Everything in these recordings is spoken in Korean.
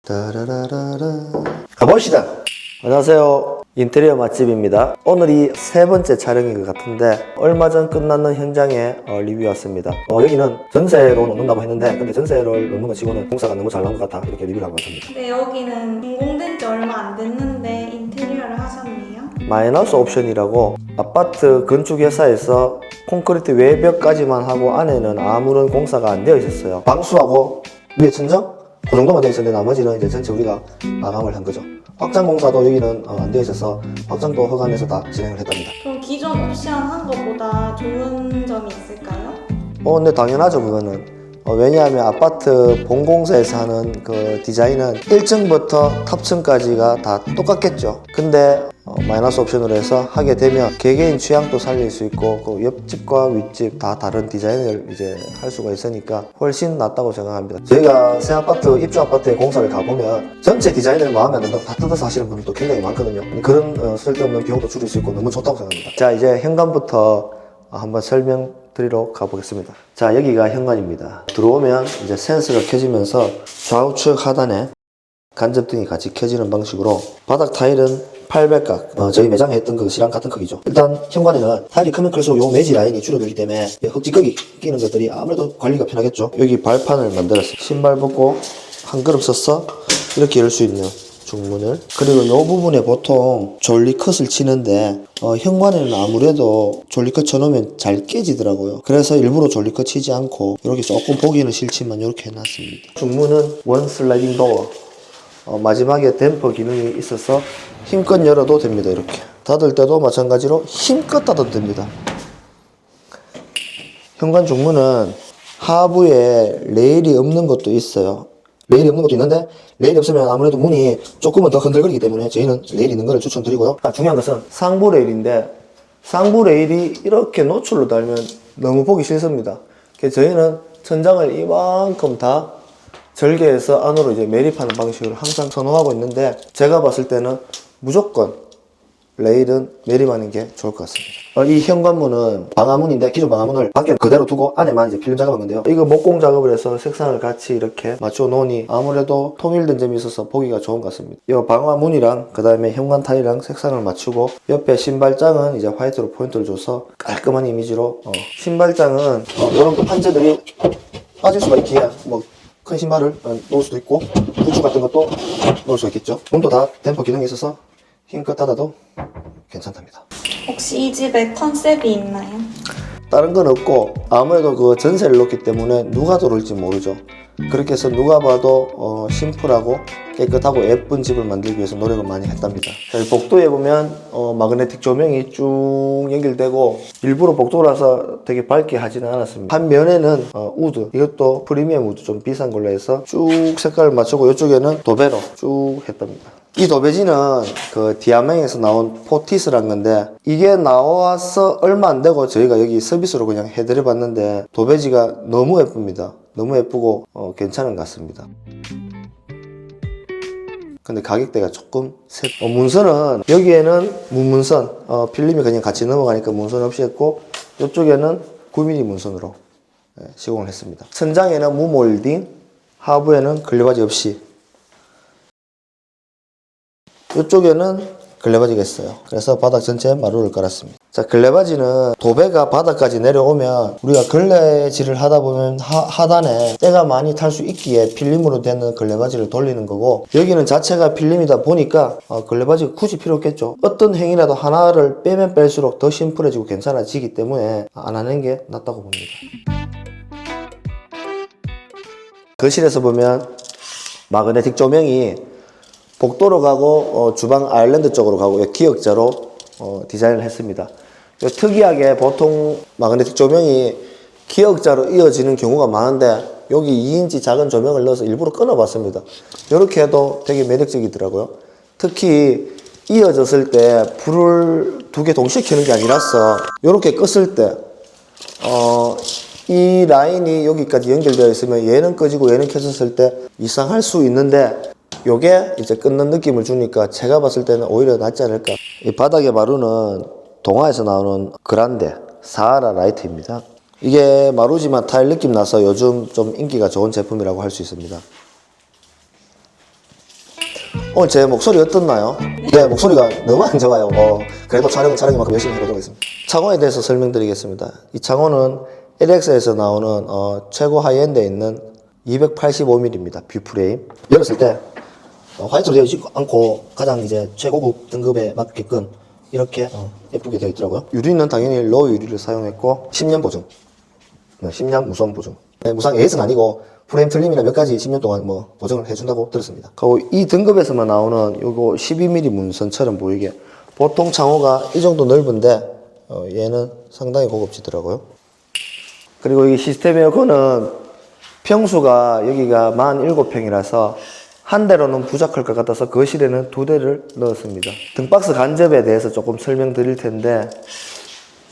따라라라라. 가봅시다. 안녕하세요. 인테리어 맛집입니다. 오늘이 세 번째 촬영인 것 같은데 얼마 전 끝났는 현장에 리뷰 왔습니다. 여기는 전세로 놓는다고 했는데 근데 전세를 놓는 것 치고는 공사가 너무 잘 나온 것 같아 이렇게 리뷰를 하고 왔습니다. 네, 여기는 준공된 지 얼마 안 됐는데 인테리어를 하셨네요. 마이너스 옵션이라고 아파트 건축 회사에서 콘크리트 외벽까지만 하고 안에는 아무런 공사가 안 되어 있었어요. 방수하고 위에 천정? 그 정도만 되어 있었는데 나머지는 이제 전체 우리가 마감을 한 거죠. 확장 공사도 여기는 안 되어 있어서 확장도 허가내서 다 진행을 했답니다. 그럼 기존 옵션 한 것보다 좋은 점이 있을까요? 근데 당연하죠, 그거는. 왜냐하면 아파트 본공사에서 하는 그 디자인은 1층부터 탑층까지가 다 똑같겠죠. 근데 마이너스 옵션으로 해서 하게 되면 개개인 취향도 살릴 수 있고 그 옆집과 윗집 다 다른 디자인을 이제 할 수가 있으니까 훨씬 낫다고 생각합니다. 저희가 새 아파트, 입주 아파트에 공사를 가보면 전체 디자인을 마음에 안 든다고 다 뜯어서 하시는 분들도 굉장히 많거든요. 그런 쓸데없는 비용도 줄일 수 있고 너무 좋다고 생각합니다. 자, 이제 현관부터 한번 설명드리러 가보겠습니다. 자, 여기가 현관입니다. 들어오면 이제 센서가 켜지면서 좌우측 하단에 간접등이 같이 켜지는 방식으로 바닥 타일은 800각, 저희 매장에 했던 것이랑 같은 크기죠. 일단 현관에는 타일이 크면 클수록 요 매지 라인이 줄어들기 때문에 흙지꺼기 끼는 것들이 아무래도 관리가 편하겠죠. 여기 발판을 만들었어요. 신발 벗고 한 그릇 써서 이렇게 열 수 있는 중문을. 그리고 이 부분에 보통 졸리컷을 치는데 현관에는 아무래도 졸리컷 쳐놓으면 잘 깨지더라고요. 그래서 일부러 졸리컷 치지 않고 이렇게 조금 보기는 싫지만 이렇게 해놨습니다. 중문은 원 슬라이딩 도어, 마지막에 댐퍼 기능이 있어서 힘껏 열어도 됩니다. 이렇게 닫을 때도 마찬가지로 힘껏 닫아도 됩니다. 현관 중문은 하부에 레일이 없는 것도 있어요. 레일이 없는 것도 있는데 레일이 없으면 아무래도 문이 조금은 더 흔들거리기 때문에 저희는 레일이 있는 걸 추천드리고요. 중요한 것은 상부 레일인데 상부 레일이 이렇게 노출로 달면 너무 보기 싫습니다. 그래서 저희는 천장을 이만큼 다 절개해서 안으로 이제 매립하는 방식으로 항상 선호하고 있는데 제가 봤을 때는 무조건 레일은 매립하는 게 좋을 것 같습니다. 이 현관문은 방화문인데 기존 방화문을 밖에 그대로 두고 안에만 이제 필름 작업한 건데요. 이거 목공 작업을 해서 색상을 같이 이렇게 맞춰 놓으니 아무래도 통일된 점이 있어서 보기가 좋은 것 같습니다. 이 방화문이랑 그 다음에 현관 타일이랑 색상을 맞추고 옆에 신발장은 이제 화이트로 포인트를 줘서 깔끔한 이미지로 신발장은 이런 판재들이 빠질 수가 있기에 큰 신발을 놓을 수도 있고 부츠 같은 것도 놓을 수가 있겠죠. 문도 다 댐퍼 기능이 있어서 힘껏 닫아도 괜찮답니다. 혹시 이 집에 컨셉이 있나요? 다른 건 없고 아무래도 그 전세를 놓기 때문에 누가 들어올지 모르죠. 그렇게 해서 누가 봐도 심플하고 깨끗하고 예쁜 집을 만들기 위해서 노력을 많이 했답니다. 여기 복도에 보면 마그네틱 조명이 쭉 연결되고 일부러 복도라서 되게 밝게 하지는 않았습니다. 한 면에는 우드, 이것도 프리미엄 우드 좀 비싼 걸로 해서 쭉 색깔을 맞추고 이쪽에는 도배로 쭉 했답니다. 이 도배지는 그 디아맹에서 나온 포티스란 건데 이게 나와서 얼마 안 되고 저희가 여기 서비스로 그냥 해드려 봤는데 도배지가 너무 예쁩니다. 너무 예쁘고 괜찮은 것 같습니다. 근데 가격대가 조금 문선은 여기에는 무문선 필름이 그냥 같이 넘어가니까 문선 없이 했고 이쪽에는 9mm 문선으로 시공을 했습니다. 천장에는 무몰딩, 하부에는 걸레바지 없이, 이쪽에는 걸레바지가 있어요. 그래서 바닥 전체에 마루를 깔았습니다. 자, 걸레바지는 도배가 바닥까지 내려오면 우리가 걸레질을 하다 보면 하단에 때가 많이 탈 수 있기에 필름으로 되는 걸레바지를 돌리는 거고 여기는 자체가 필름이다 보니까 걸레바지가 굳이 필요 없겠죠. 어떤 행위라도 하나를 빼면 뺄수록 더 심플해지고 괜찮아지기 때문에 안 하는 게 낫다고 봅니다. 거실에서 보면 마그네틱 조명이 복도로 가고 주방 아일랜드 쪽으로 가고 기역자로 디자인을 했습니다. 특이하게 보통 마그네틱 조명이 기역자로 이어지는 경우가 많은데 여기 2인치 작은 조명을 넣어서 일부러 끊어봤습니다. 이렇게 해도 되게 매력적이더라고요. 특히 이어졌을 때 불을 두 개 동시에 켜는 게 아니라서 이렇게 껐을 때 이 라인이 여기까지 연결되어 있으면 얘는 꺼지고 얘는 켜졌을 때 이상할 수 있는데 요게 이제 끊는 느낌을 주니까 제가 봤을 때는 오히려 낫지 않을까. 이 바닥의 마루는 동화에서 나오는 그란데 사하라 라이트입니다. 이게 마루지만 타일 느낌 나서 요즘 좀 인기가 좋은 제품이라고 할 수 있습니다. 오늘 제 목소리 어떻나요? 네, 목소리가 너무 안 좋아요. 그래도 촬영만큼 열심히 해보도록 하겠습니다. 창호에 대해서 설명드리겠습니다. 이 창호는 LX에서 나오는 최고 하이엔드에 있는 285mm입니다. 뷰프레임. 열었을 때 화이트로 되어 있지 않고 가장 이제 최고급 등급에 맞게끔 이렇게 예쁘게 되어 있더라고요. 유리는 당연히 로우 유리를 사용했고 10년 보증, 10년 무선 보증. 네, 무상 AS는 아니고 프레임 틀림이나 몇 가지 10년 동안 뭐 보증을 해준다고 들었습니다. 그리고 이 등급에서만 나오는 요거 12mm 문선처럼 보이게 보통 창호가 이 정도 넓은데 얘는 상당히 고급지더라고요. 그리고 이 시스템 에어컨은 평수가 여기가 17평이라서 한 대로는 부족할 것 같아서 거실에는 2대를 넣었습니다. 등박스 간접에 대해서 조금 설명드릴 텐데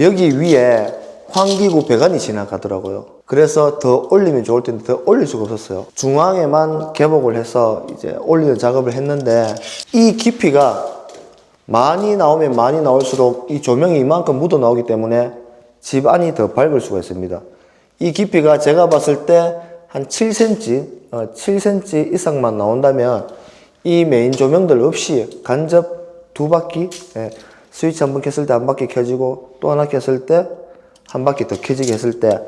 여기 위에 환기구 배관이 지나가더라고요. 그래서 더 올리면 좋을 텐데 더 올릴 수가 없었어요. 중앙에만 개복을 해서 이제 올리는 작업을 했는데 이 깊이가 많이 나오면 많이 나올수록 이 조명이 이만큼 묻어 나오기 때문에 집 안이 더 밝을 수가 있습니다. 이 깊이가 제가 봤을 때 한 7cm 이상만 나온다면 이 메인 조명들 없이 간접 2바퀴, 스위치 한번 켰을 때 한 바퀴 켜지고 또 하나 켰을 때 한 바퀴 더 켜지게 했을 때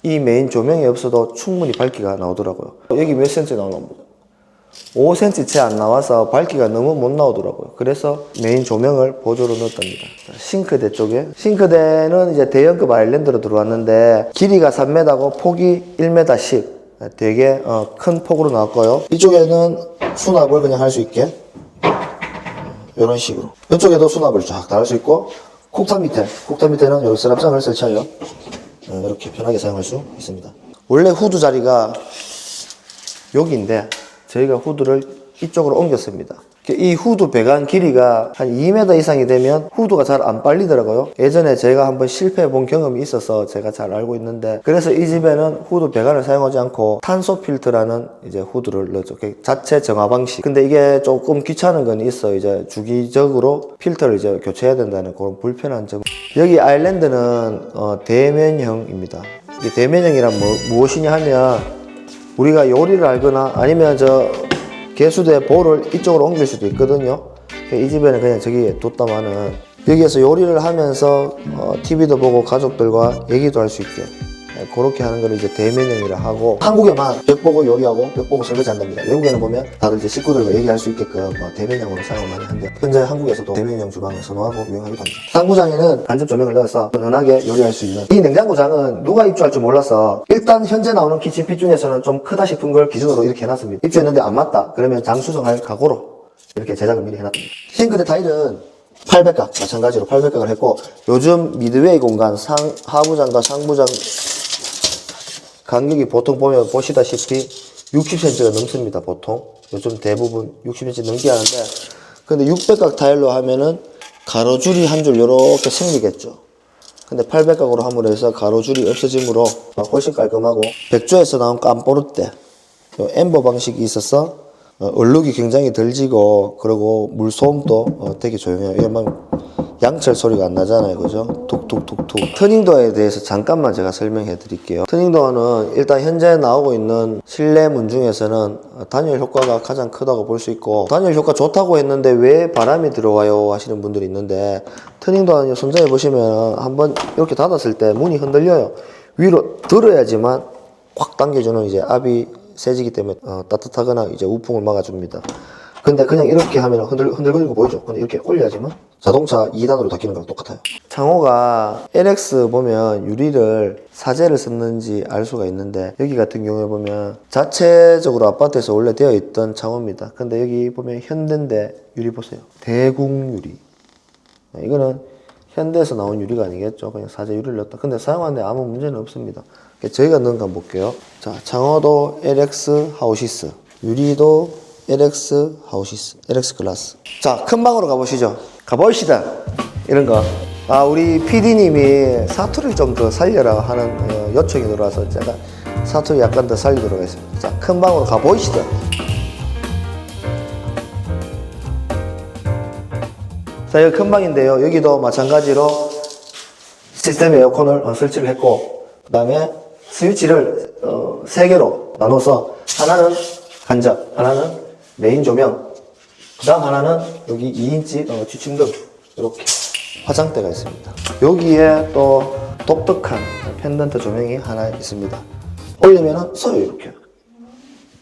이 메인 조명이 없어도 충분히 밝기가 나오더라고요. 여기 몇 cm 나오나 보다. 5cm 채 안 나와서 밝기가 너무 못 나오더라고요. 그래서 메인 조명을 보조로 넣었답니다. 싱크대 쪽에. 싱크대는 이제 대형급 아일랜드로 들어왔는데 길이가 3m고 폭이 1m 10. 되게 큰 폭으로 나왔고요. 이쪽에는 수납을 그냥 할 수 있게 이런 식으로. 이쪽에도 수납을 쫙 다 할 수 있고 쿡탑 밑에는 여기 서랍장을 설치하여 이렇게 편하게 사용할 수 있습니다. 원래 후드 자리가 여기인데 저희가 후드를 이쪽으로 옮겼습니다. 이 후드 배관 길이가 한 2m 이상이 되면 후드가 잘 안 빨리더라고요. 예전에 제가 한번 실패해 본 경험이 있어서 제가 잘 알고 있는데 그래서 이 집에는 후드 배관을 사용하지 않고 탄소 필터라는 이제 후드를 넣었죠. 자체 정화 방식. 근데 이게 조금 귀찮은 건 있어. 이제 주기적으로 필터를 이제 교체해야 된다는 그런 불편한 점. 여기 아일랜드는 대면형입니다. 이게 대면형이란 무엇이냐 하면 우리가 요리를 알거나 아니면 개수대 볼을 이쪽으로 옮길 수도 있거든요. 이 집에는 그냥 저기 뒀다마는 여기에서 요리를 하면서 TV도 보고 가족들과 얘기도 할 수 있게 그렇게 하는 걸 이제 대면형이라 하고 한국에만 벽 보고 요리하고 벽 보고 설거지 한답니다. 외국에는 보면 다들 이제 식구들과 얘기할 수 있게끔 대면형으로 사용을 많이 하는데 현재 한국에서도 대면형 주방을 선호하고 유행하기도 합니다. 상부장에는 간접 조명을 넣어서 편안하게 요리할 수 있는 이 냉장고장은 누가 입주할 줄 몰라서 일단 현재 나오는 키친핏 중에서는 좀 크다 싶은 걸 기준으로 이렇게 해놨습니다. 입주했는데 안 맞다 그러면 장 수정할 각오로 이렇게 제작을 미리 해놨습니다. 싱크대 타일은 800각 마찬가지로 800각을 했고 요즘 미드웨이 공간 하부장과 상부장 간격이 보통 보면 보시다시피 60cm가 넘습니다. 보통 요즘 대부분 60cm 넘게 하는데 근데 600각 타일로 하면은 가로줄이 한 줄 요렇게 생기겠죠. 근데 800각으로 함으로 해서 가로줄이 없어지므로 훨씬 깔끔하고 백조에서 나온 깜뽀르떼 엠버 방식이 있어서 얼룩이 굉장히 덜 지고 그리고 물소음도 되게 조용해요. 이게 막 양철 소리가 안 나잖아요. 그죠? 툭툭툭툭. 터닝도어에 대해서 잠깐만 제가 설명해 드릴게요. 터닝도어는 일단 현재 나오고 있는 실내 문 중에서는 단열 효과가 가장 크다고 볼 수 있고 단열 효과 좋다고 했는데 왜 바람이 들어와요 하시는 분들이 있는데 터닝도어는 손잡이 보시면 한번 이렇게 닫았을 때 문이 흔들려요. 위로 들어야지만 확 당겨주는 이제 압이 세지기 때문에 따뜻하거나 이제 우풍을 막아줍니다. 근데 그냥 이렇게 하면 흔들거리는 거 보이죠? 근데 이렇게 올려야지만 자동차 2단으로 닫히는 거랑 똑같아요. 창호가 LX 보면 유리를 사제를 썼는지 알 수가 있는데 여기 같은 경우에 보면 자체적으로 아파트에서 원래 되어 있던 창호입니다. 근데 여기 보면 현대인데 유리 보세요. 대궁 유리. 이거는 현대에서 나온 유리가 아니겠죠. 그냥 사제 유리를 넣었다. 근데 사용하는데 아무 문제는 없습니다. 저희가 넣은 거 한번 볼게요. 자, 창호도 LX 하우시스, 유리도 LX 하우시스, LX 글라스. 자, 큰 방으로 가보시죠. 가보시다. 이런 거. 우리 PD님이 사투리를 좀 더 살려라 하는 요청이 들어와서 제가 사투리 약간 더 살리도록 하겠습니다. 자, 큰 방으로 가보시다. 자, 여기 큰 방인데요. 여기도 마찬가지로 시스템 에어컨을 설치를 했고, 그 다음에 스위치를 3개로 나눠서 하나는 간접, 하나는 메인 조명, 다음 하나는 여기 2인치 취침등 이렇게 화장대가 있습니다. 여기에 또 독특한 펜던트 조명이 하나 있습니다. 올리면은 서요 이렇게.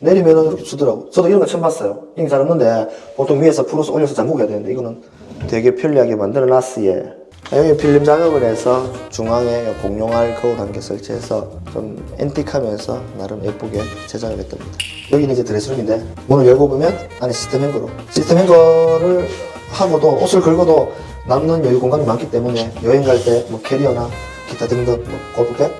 내리면은 이렇게 쓰더라고. 저도 이런 거 처음 봤어요. 이게 잘 없는데 보통 위에서 풀어서 올려서 잠그게 되는데 이거는 되게 편리하게 만들어 놨어요. 여기 필름 작업을 해서 중앙에 공룡알 거울 한 개 설치해서 좀 앤틱하면서 나름 예쁘게 제작을 했답니다. 여기는 이제 드레스룸인데 문을 열고 보면 안에 시스템 행거로 시스템 행거를 하고도 옷을 걸고도 남는 여유 공간이 많기 때문에 여행 갈 때 뭐 캐리어나 기타 등등 뭐 골프백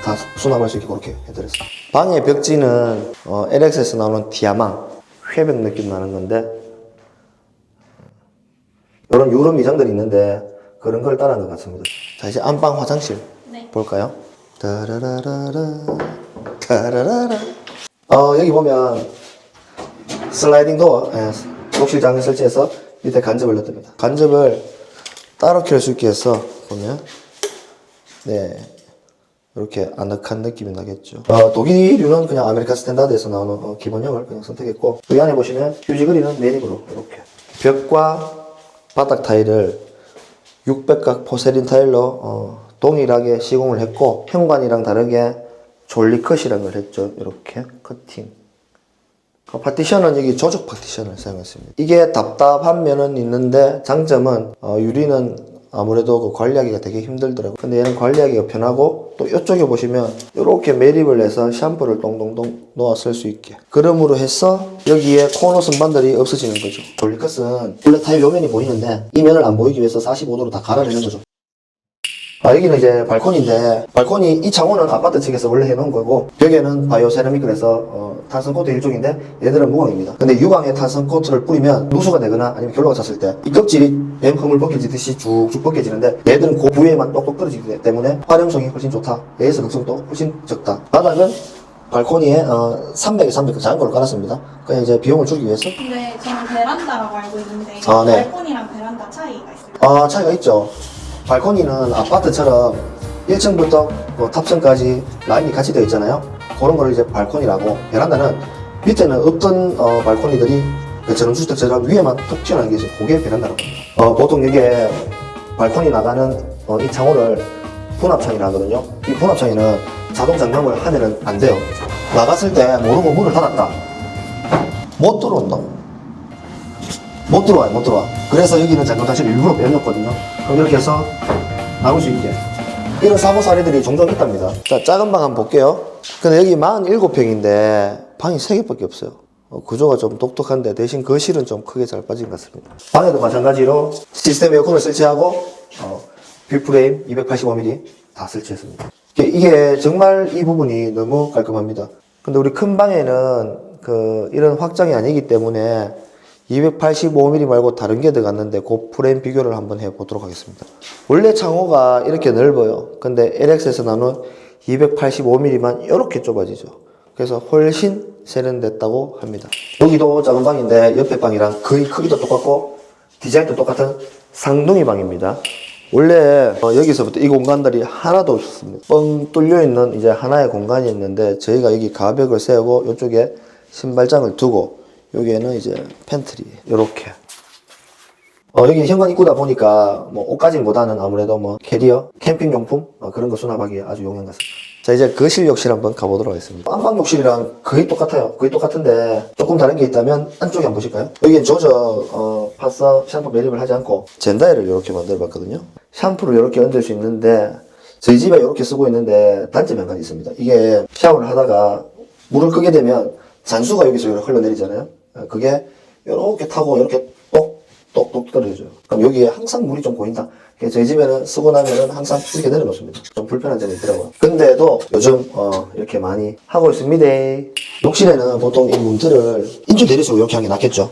다 수납할 수 있게 그렇게 해드렸어요. 방의 벽지는 LX에서 나오는 디아망 회백 느낌 나는 건데 이런 유럽 미장들이 있는데 그런 걸 따라한 것 같습니다. 자, 이제 안방 화장실 네. 볼까요? 따라라라라 따라라라 여기 보면 슬라이딩 도어 욕실장을 설치해서 밑에 간접을 넣습니다. 간접을 따로 켤 수 있게 해서 보면 네 이렇게 아늑한 느낌이 나겠죠. 독일류는 그냥 아메리칸 스탠다드에서 나오는 기본형을 그냥 선택했고 여기 안에 보시면 휴지 그리는 매립으로 이렇게 벽과 바닥 타일을 600각 포세린 타일로 동일하게 시공을 했고 현관이랑 다르게 졸리컷이라는 걸 했죠. 이렇게 커팅. 파티션은 여기 조적 파티션을 사용했습니다. 이게 답답한 면은 있는데 장점은 유리는 아무래도 그 관리하기가 되게 힘들더라고요. 근데 얘는 관리하기가 편하고 또 이쪽에 보시면 이렇게 매립을 해서 샴푸를 동동동 놓아 쓸 수 있게 그럼으로 해서 여기에 코너 선반들이 없어지는 거죠. 졸리컷은 원래 타일 요면이 보이는데 이 면을 안 보이기 위해서 45도로 다 갈아내는 거죠. 여기는 이제 발코니인데 발코니 이 창호는 아파트 측에서 원래 해놓은 거고 벽에는 바이오 세라믹을 해서 탄성 코트 일종인데 얘들은 무광입니다. 근데 유광에 탄성 코트를 뿌리면 누수가 되거나 아니면 결로가 찼을 때 이 껍질이 뱀 허물 벗겨지듯이 쭉쭉 벗겨지는데 얘들은 그 부위에만 똑똑 떨어지기 때문에 활용성이 훨씬 좋다. AS 극성도 훨씬 적다. 바닥은 발코니에 300에 300 작은 걸 깔았습니다. 그냥 이제 비용을 줄이기 위해서. 근데 저는 베란다라고 알고 있는데 네. 발코니랑 베란다 차이가 있어요? 차이가 있죠. 발코니는 아파트처럼 1층부터 탑층까지 라인이 같이 되어 있잖아요. 그런 거를 이제 발코니라고, 베란다는 밑에는 없던 발코니들이 저런 위에만 툭 튀어나온 게 있어요. 그게 베란다라고 합니다. 보통 이게 발코니 나가는 이 창호를 분합창이라 하거든요. 이 분합창에는 자동 장갑을 하면은 안 돼요. 나갔을 때 모르고 문을 닫았다. 못 들어온다고. 못 들어와. 그래서 여기는 잠금 장치를 일부러 빼놨거든요. 그럼 이렇게 해서 나올 수 있게. 이런 사고 사례들이 종종 있답니다. 자, 작은 방 한번 볼게요. 근데 여기 47평인데 방이 3개밖에 없어요. 구조가 좀 독특한데 대신 거실은 좀 크게 잘 빠진 것 같습니다. 방에도 마찬가지로 시스템 에어컨을 설치하고 뷰프레임 285mm 다 설치했습니다. 이게 정말 이 부분이 너무 깔끔합니다. 근데 우리 큰 방에는 이런 확장이 아니기 때문에 285mm 말고 다른 게 들어갔는데 그 프레임 비교를 한번 해보도록 하겠습니다. 원래 창호가 이렇게 넓어요. 근데 LX에서 나눈 285mm만 이렇게 좁아지죠. 그래서 훨씬 세련됐다고 합니다. 여기도 작은 방인데 옆에 방이랑 거의 크기도 똑같고 디자인도 똑같은 쌍둥이 방입니다. 원래 여기서부터 이 공간들이 하나도 없었습니다. 뻥 뚫려 있는 이제 하나의 공간이 있는데 저희가 여기 가벽을 세우고 이쪽에 신발장을 두고 여기에는 이제 팬트리 요렇게 여기 현관 입구다 보니까 뭐 옷가지보다는 아무래도 뭐 캐리어, 캠핑용품 그런 거 수납하기에 아주 용이한 것 같습니다. 자, 이제 거실 욕실 한번 가보도록 하겠습니다. 안방 욕실이랑 거의 똑같아요. 거의 똑같은데 조금 다른 게 있다면 안쪽에 한번 보실까요? 여기엔 조저 파서 샴푸 매립을 하지 않고 젠다이를 이렇게 만들어 봤거든요. 샴푸를 이렇게 얹을 수 있는데 저희 집에 이렇게 쓰고 있는데 단점이 한 가지 있습니다. 이게 샤워를 하다가 물을 끄게 되면 잔수가 여기서 이렇게 흘러내리잖아요. 그게 이렇게 타고 이렇게 똑똑 떨어져요. 그럼 여기에 항상 물이 좀 고인다. 저희 집에는 쓰고 나면은 항상 이렇게 내려놓습니다. 좀 불편한 점이 있더라고요. 근데도 요즘 이렇게 많이 하고 있습니다. 욕실에는 보통 이 문틀을 인조 내리수로 이렇게 하는 게 낫겠죠.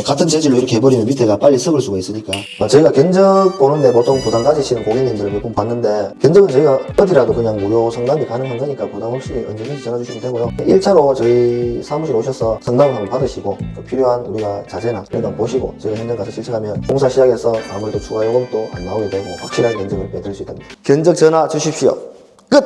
같은 재질로 이렇게 해버리면 밑에가 빨리 썩을 수가 있으니까. 저희가 견적 보는데 보통 부담 가지시는 고객님들을 몇 분 봤는데, 견적은 저희가 어디라도 그냥 무료 상담이 가능한 거니까 부담 없이 언제든지 전화 주시면 되고요. 1차로 저희 사무실 오셔서 상담을 한번 받으시고 필요한 우리가 자재나 이런 거 보시고 저희가 현장 가서 실측하면 공사 시작해서 아무래도 추가 요금도 안 나오게 되고 확실한 견적을 빼드릴 수 있답니다. 견적 전화 주십시오. 끝!